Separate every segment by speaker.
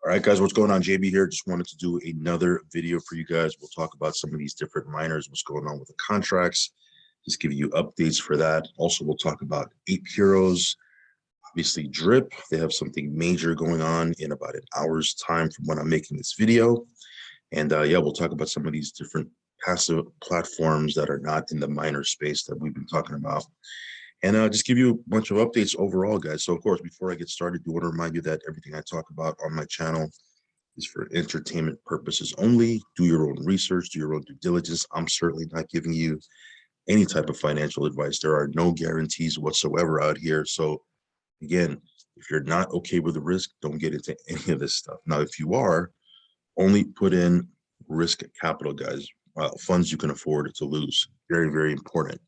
Speaker 1: All right, guys, what's going on? JB here. Just wanted to do another video for you guys. We'll talk about some of these different miners, what's going on with the contracts, just give you updates for that. Also, we'll talk about Ape Heroes, obviously Drip. They have something major going on in about an hour's time from when I'm making this video. And yeah, we'll talk about some of these different passive platforms that are not in the miner space that we've been talking about. And just give you a bunch of updates overall, guys. So, of course, before I get started, I want to remind you that everything I talk about on my channel is for entertainment purposes only. Do your own research, do your own due diligence. I'm certainly not giving you any type of financial advice. There are no guarantees whatsoever out here. So, again, if you're not okay with the risk, don't get into any of this stuff. Now, if you are, only put in risk capital, guys, funds you can afford to lose. Very, very important.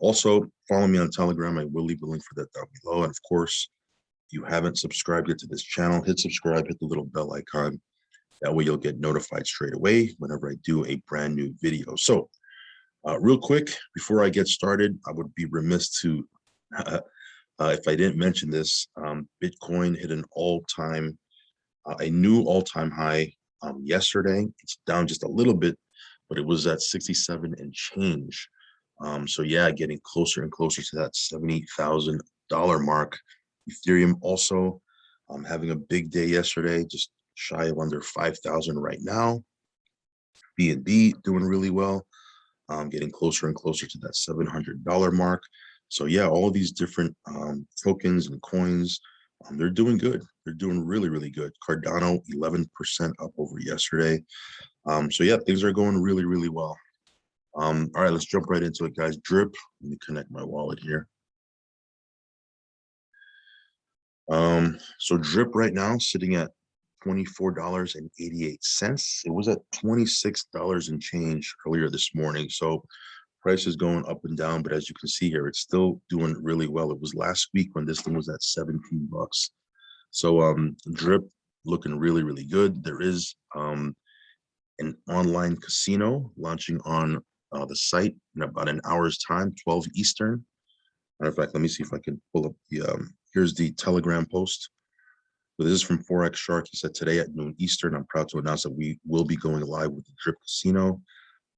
Speaker 1: Also, follow me on Telegram. I will leave a link for that down below. And of course, if you haven't subscribed yet to this channel, hit subscribe, hit the little bell icon. That way you'll get notified straight away whenever I do a brand new video. So real quick, before I get started, I would be remiss to, if I didn't mention this, Bitcoin hit an a new all-time high yesterday. It's down just a little bit, but it was at 67 and change. So yeah, getting closer and closer to that $70,000 mark. Ethereum also having a big day yesterday, just shy of under 5,000 right now. BNB doing really well, getting closer and closer to that $700 mark. So yeah, all these different tokens and coins, they're doing good. They're doing really, really good. Cardano 11% up over yesterday. So yeah, things are going really, really well. All right, let's jump right into it, guys. Drip. Let me connect my wallet here. So Drip right now sitting at $24.88. It was at $26 and change earlier this morning. So price is going up and down, but as you can see here, it's still doing really well. It was last week when this thing was at 17 bucks. So Drip looking really, really good. There is an online casino launching on the site in about an hour's time, 12 Eastern. Matter of fact, let me see if I can pull up the, here's the Telegram post. So this is from Forex Shark. He said, today at noon Eastern, I'm proud to announce that we will be going live with the Drip Casino,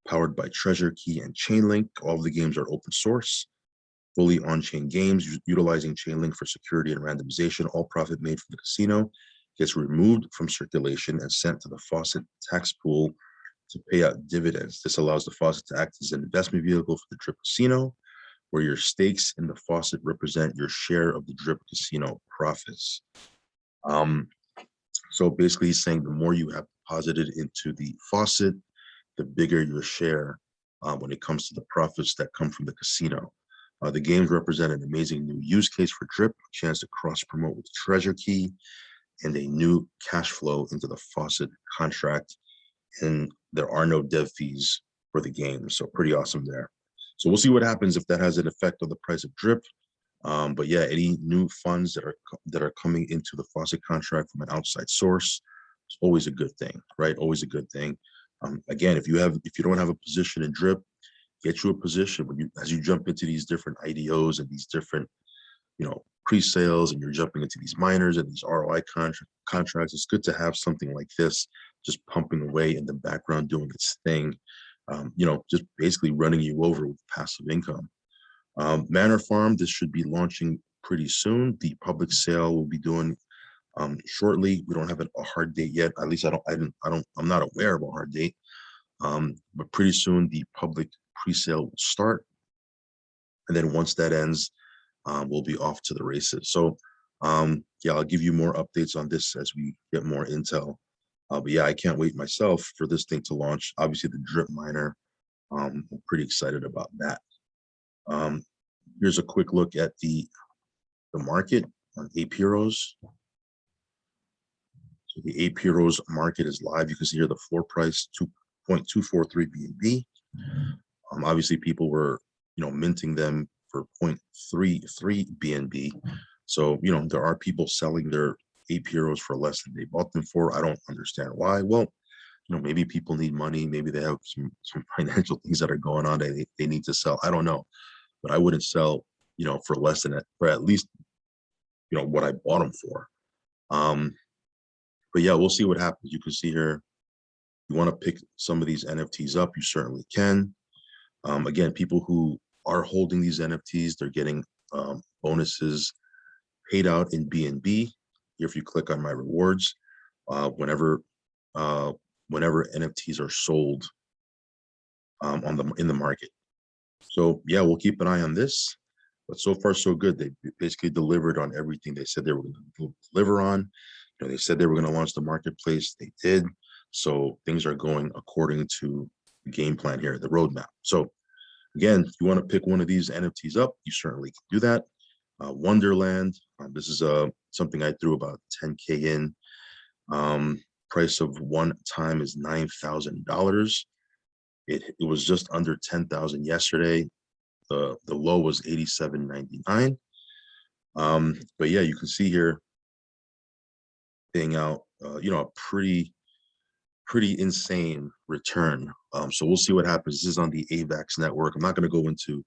Speaker 1: powered by Treasure Key and Chainlink. All of the games are open source, fully on-chain games, utilizing Chainlink for security and randomization. All profit made from the casino gets removed from circulation and sent to the Faucet tax pool to pay out dividends. This allows the Faucet to act as an investment vehicle for the Drip Casino, where your stakes in the Faucet represent your share of the Drip Casino profits. So basically he's saying the more you have deposited into the Faucet, the bigger your share when it comes to the profits that come from the casino. The games represent an amazing new use case for Drip, a chance to cross-promote with Treasure Key, and a new cash flow into the Faucet contract. And there are no dev fees for the game. So pretty awesome there. So we'll see what happens if that has an effect on the price of Drip. But yeah, any new funds that are coming into the Faucet contract from an outside source, it's always a good thing, right? Always a good thing. Again, if you don't have a position in Drip, get you a position as you jump into these different IDOs and these different, pre-sales, and you're jumping into these miners and these ROI contracts. It's good to have something like this just pumping away in the background, doing its thing, just basically running you over with passive income. Manor Farm, this should be launching pretty soon. The public sale will be doing shortly. We don't have a hard date yet. At least I'm not aware of a hard date. But pretty soon the public pre-sale will start. And then once that ends, we'll be off to the races. So yeah, I'll give you more updates on this as we get more intel. But yeah, I can't wait myself for this thing to launch. Obviously the Drip miner, I'm pretty excited about that. Here's a quick look at the market on Ape Heroes. So the Ape Heroes market is live. You can see here the floor price, 2.243 BNB. Obviously people were, minting them for 0.33 BNB. So, there are people selling their Ape Heroes for less than they bought them for. I don't understand why. Well, maybe people need money. Maybe they have some financial things that are going on. They need to sell. I don't know, but I wouldn't sell, for less than it, for at least, what I bought them for. But yeah, we'll see what happens. You can see here, you want to pick some of these NFTs up, you certainly can. Again, people who are holding these NFTs, they're getting bonuses paid out in BNB. Here, if you click on my rewards, whenever NFTs are sold in the market. So yeah, we'll keep an eye on this. But so far, so good. They basically delivered on everything they said they were going to deliver on. You know, they said they were going to launch the marketplace. They did. So things are going according to the game plan here, the roadmap. So again, if you want to pick one of these NFTs up, you certainly can do that. Wonderland, this is something I threw about 10K in. Price of one time is $9,000. It was just under 10,000 yesterday. The low was 87.99. But yeah, you can see here paying out you know, a pretty insane return. So we'll see what happens. This is on the AVAX network. I'm not going to go into, you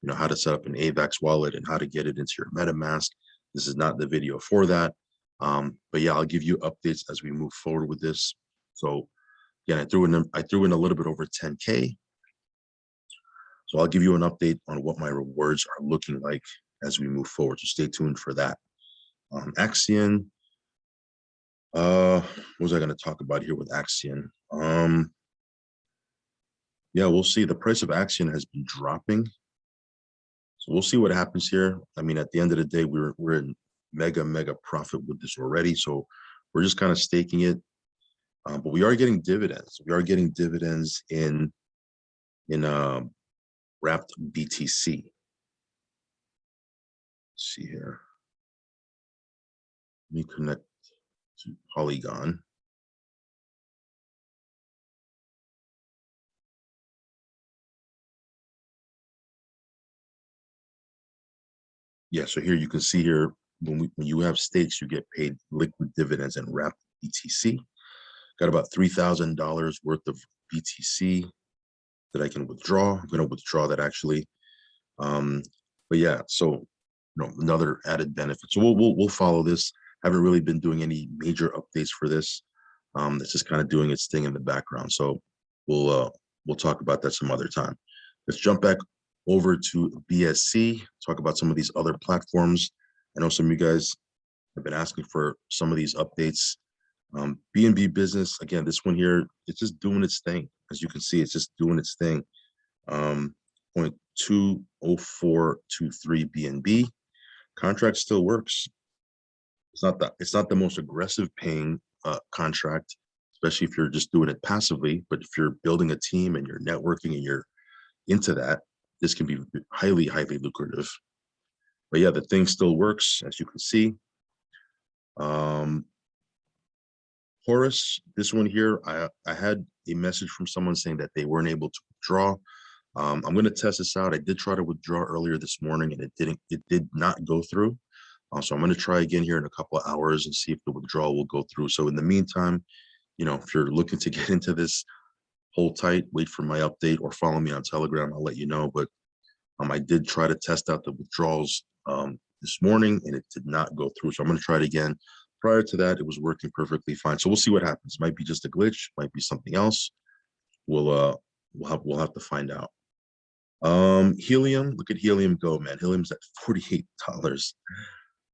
Speaker 1: know, how to set up an AVAX wallet and how to get it into your MetaMask. This is not the video for that. But yeah, I'll give you updates as we move forward with this. So again, I threw in a little bit over 10K. So I'll give you an update on what my rewards are looking like as we move forward. So stay tuned for that. Axion. What was I going to talk about here with Axion? Yeah, we'll see. The price of Axion has been dropping. So we'll see what happens here. I mean, at the end of the day, we're in mega profit with this already. So we're just kind of staking it. But we are getting dividends. We are getting dividends in wrapped BTC. Let's see here. Let me connect to Polygon. Yeah, so here you can see here, when you have stakes, you get paid liquid dividends and wrapped BTC. Got about $3,000 worth of BTC that I can withdraw. I'm going to withdraw that actually. But yeah, so you know, another added benefit. So we'll follow this. Haven't really been doing any major updates for this. It's just kind of doing its thing in the background. So we'll talk about that some other time. Let's jump back over to BSC, talk about some of these other platforms. I know some of you guys have been asking for some of these updates. BNB Business, again, this one here, it's just doing its thing. As you can see, it's just doing its thing. 0.20423 BNB. Contract still works. It's not the most aggressive paying contract, especially if you're just doing it passively. But if you're building a team and you're networking and you're into that, this can be highly lucrative. But yeah, the thing still works, as you can see. Horus, this one here, I had a message from someone saying that they weren't able to withdraw. I'm going to test this out. I did try to withdraw earlier this morning and it did not go through. So I'm going to try again here in a couple of hours and see if the withdrawal will go through. So in the meantime, you know, if you're looking to get into this, hold tight, wait for my update, or follow me on Telegram. I'll let you know. But I did try to test out the withdrawals this morning and it did not go through. So I'm going to try it again. Prior to that, it was working perfectly fine. So we'll see what happens. Might be just a glitch, might be something else. We'll have to find out. Helium, look at Helium go, man. Helium's at $48.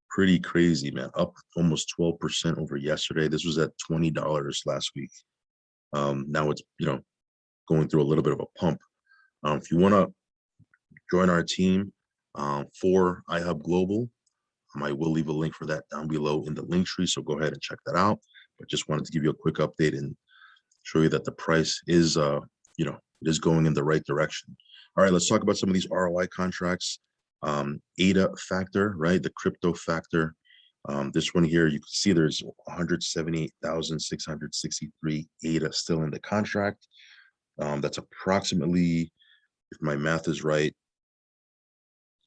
Speaker 1: Pretty crazy, man. Up almost 12% over yesterday. This was at $20 last week. Now it's, you know, going through a little bit of a pump. If you want to join our team for iHub Global, I will leave a link for that down below in the link tree. So go ahead and check that out. But just wanted to give you a quick update and show you that the price is, you know, it is going in the right direction. All right, let's talk about some of these ROI contracts. ADA factor, right? The crypto factor. This one here, you can see there's 178,663 ADA still in the contract. That's approximately, if my math is right,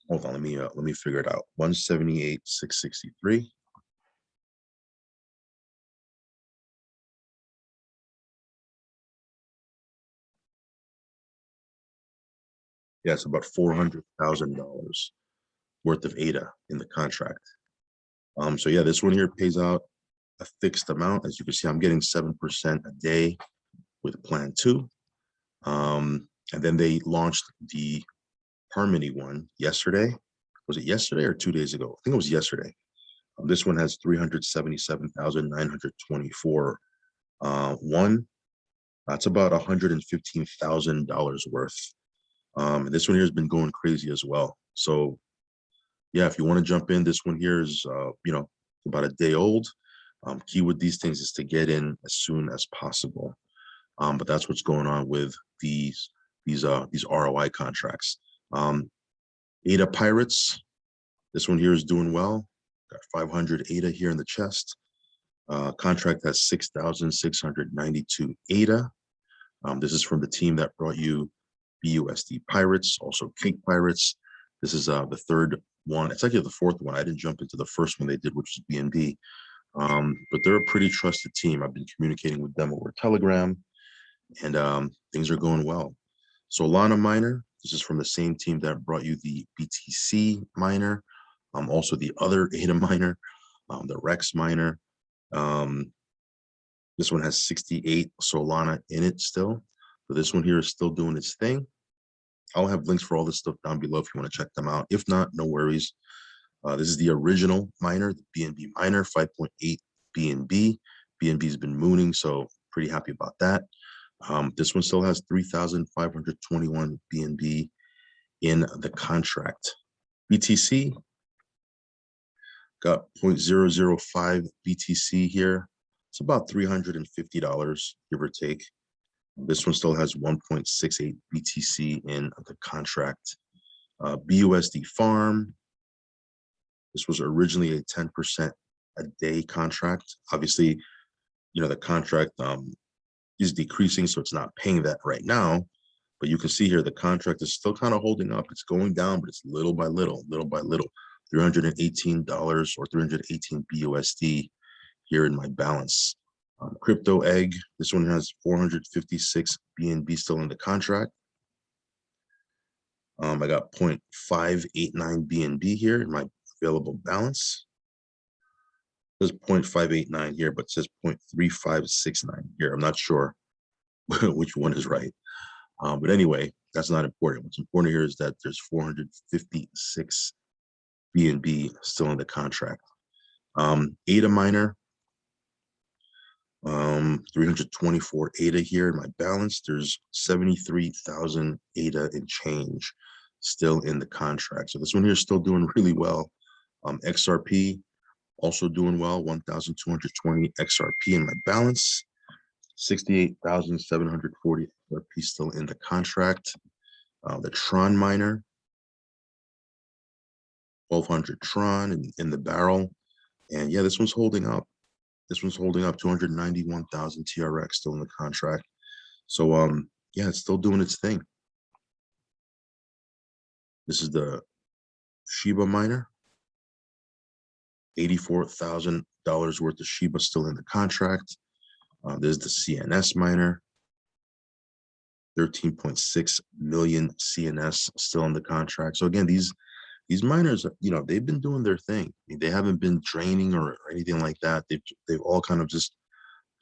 Speaker 1: hold on, let me figure it out. 178,663. Yeah, it's about $400,000 worth of ADA in the contract. So yeah, this one here pays out a fixed amount. As you can see, I'm getting 7% a day with plan 2. And then they launched the Harmony one yesterday. Was it yesterday or 2 days ago? I think it was yesterday. This one has 377,924. One, that's about $115,000 worth. And this one here has been going crazy as well. So yeah, if you want to jump in, this one here is, about a day old. Key with these things is to get in as soon as possible. But that's what's going on with these ROI contracts. ADA Pirates, this one here is doing well. Got 500 ADA here in the chest. Contract has 6,692 ADA. This is from the team that brought you BUSD Pirates, also Cake Pirates. This is the third one. It's actually the fourth one. I didn't jump into the first one they did, which is BNB. But they're a pretty trusted team. I've been communicating with them over Telegram, and things are going well. Solana miner, this is from the same team that brought you the BTC miner, also the other ADA miner, the Rex miner. This one has 68 Solana in it still. So this one here is still doing its thing. I'll have links for all this stuff down below if you want to check them out. If not, no worries. This is the original miner, the BNB miner, 5.8 BNB. BNB has been mooning, so pretty happy about that. This one still has 3,521 BNB in the contract. BTC got 0.005 BTC here. It's about $350, give or take. This one still has 1.68 BTC in the contract. BUSD farm. This was originally a 10% a day contract. Obviously, the contract is decreasing, so it's not paying that right now. But you can see here the contract is still kind of holding up. It's going down, but it's little by little, $318 or 318 BUSD here in my balance. Crypto Egg, this one has 456 BNB still in the contract. I got 0.589 BNB here in my available balance. It says 0.589 here, but it says 0.3569 here. I'm not sure which one is right. But anyway, that's not important. What's important here is that there's 456 BNB still in the contract. ADA miner, 324 ADA here in my balance. There's 73,000 ADA in change still in the contract. So this one here is still doing really well. XRP also doing well, 1,220 XRP in my balance. 68,740 XRP still in the contract. The Tron miner, 1,200 Tron in the barrel. And yeah, this one's holding up. This one's holding up, 291,000 TRX still in the contract. So yeah, it's still doing its thing. This is the Shiba miner, $84,000 worth of Shiba still in the contract. There's the CNS miner, 13.6 million CNS still in the contract. So again, these miners, they've been doing their thing. I mean, they haven't been draining or anything like that. They've all kind of just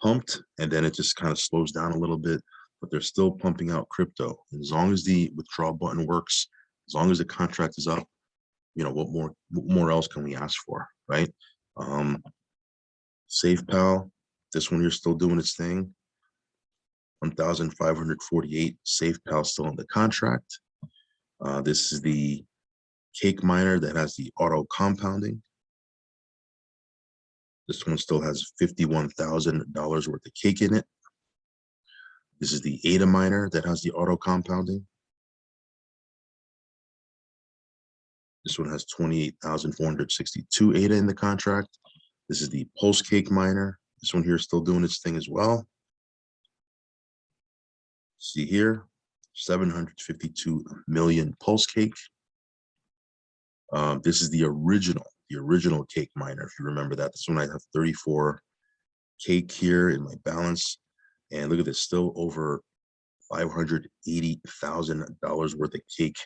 Speaker 1: pumped, and then it just kind of slows down a little bit, but they're still pumping out crypto. And as long as the withdrawal button works, as long as the contract is up, what more else can we ask for, right? SafePal, this one here still doing its thing. 1,548 SafePal still in the contract. This is the Cake miner that has the auto compounding. This one still has $51,000 worth of cake in it. This is the ADA miner that has the auto compounding. This one has 28,462 ADA in the contract. This is the Pulse Cake miner. This one here is still doing its thing as well. See here, 752 million Pulse Cake. This is the original cake miner, if you remember that. This one I have 34 cake here in my balance. And look at this, still over $580,000 worth of cake.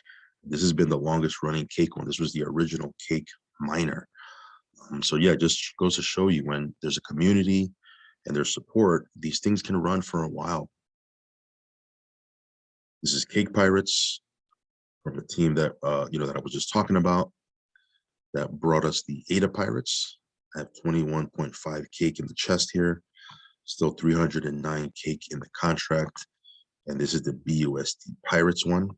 Speaker 1: This has been the longest running cake one. This was the original cake miner. So yeah, just goes to show you when there's a community and there's support, these things can run for a while. This is Cake Pirates from the team that that I was just talking about that brought us the Ada Pirates. I have 21.5 cake in the chest here, still 309 cake in the contract. And this is the BUSD Pirates one,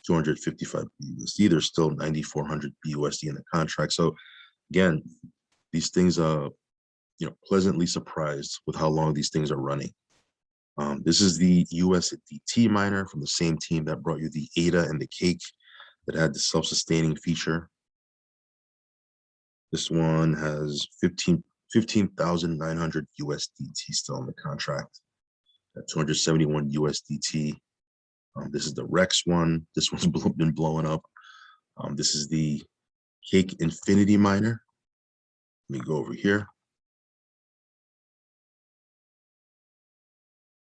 Speaker 1: 255 BUSD. There's still 9,400 BUSD in the contract. So again, these things pleasantly surprised with how long these things are running. This is the USDT miner from the same team that brought you the ADA and the cake that had the self-sustaining feature. This one has 15,900 USDT still in the contract at 271 USDT. This is the Rex one. This one's been blowing up. This is the Cake Infinity miner. Let me go over here.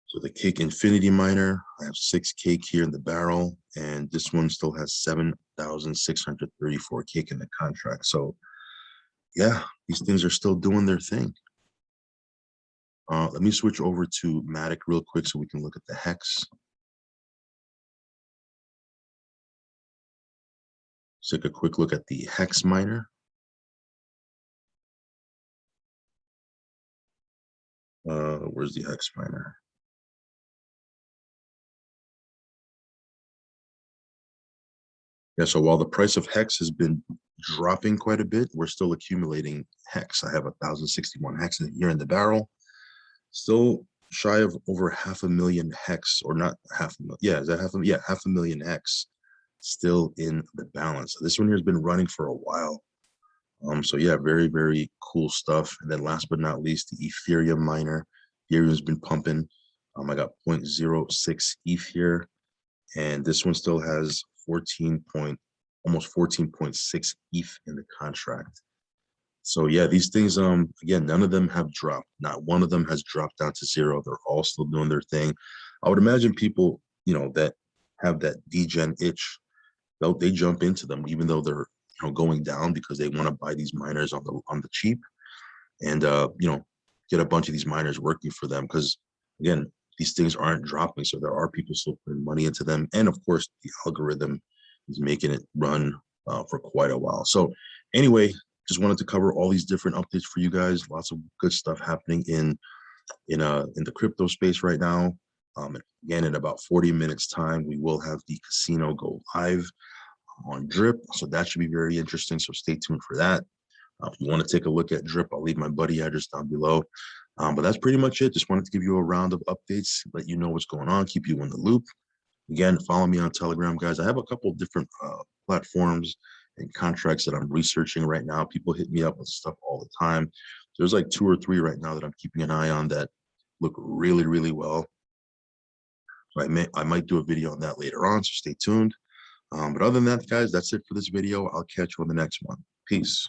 Speaker 1: So the Cake Infinity miner, I have 6 cake here in the barrel, and this one still has 7,634 cake in the contract. So yeah, these things are still doing their thing. Let me switch over to Matic real quick so we can look at the hex. Let's take a quick look at the hex miner. Where's the hex miner? Yeah, so while the price of hex has been dropping quite a bit, we're still accumulating hex. I have 1,061 hex here in the barrel. Still shy of over 500,000 hex, or not 500,000. Yeah, is that 500,000 hex still in the balance. So this one here has been running for a while. So yeah, very, very cool stuff. And then last but not least, the Ethereum miner. Ethereum's been pumping. I got 0.06 ETH here. And this one still has almost 14.6 ETH in the contract. So yeah, these things, again, none of them have dropped. Not one of them has dropped down to zero. They're all still doing their thing. I would imagine people, that have that degen itch, they jump into them, even though they're, going down, because they want to buy these miners on the cheap and, get a bunch of these miners working for them. Because again, these things aren't dropping. So there are people still putting money into them. And of course, the algorithm is making it run for quite a while. So anyway, just wanted to cover all these different updates for you guys. Lots of good stuff happening in the crypto space right now. Again, in about 40 minutes time, we will have the casino go live on Drip. So that should be very interesting. So stay tuned for that. If you want to take a look at Drip, I'll leave my buddy address down below. But that's pretty much it. Just wanted to give you a round of updates, let you know what's going on, keep you in the loop. Again, follow me on Telegram, guys. I have a couple of different platforms and contracts that I'm researching right now. People hit me up with stuff all the time. There's like 2 or 3 right now that I'm keeping an eye on that look really, really well. So I might do a video on that later on, so stay tuned. But other than that, guys, that's it for this video. I'll catch you on the next one. Peace.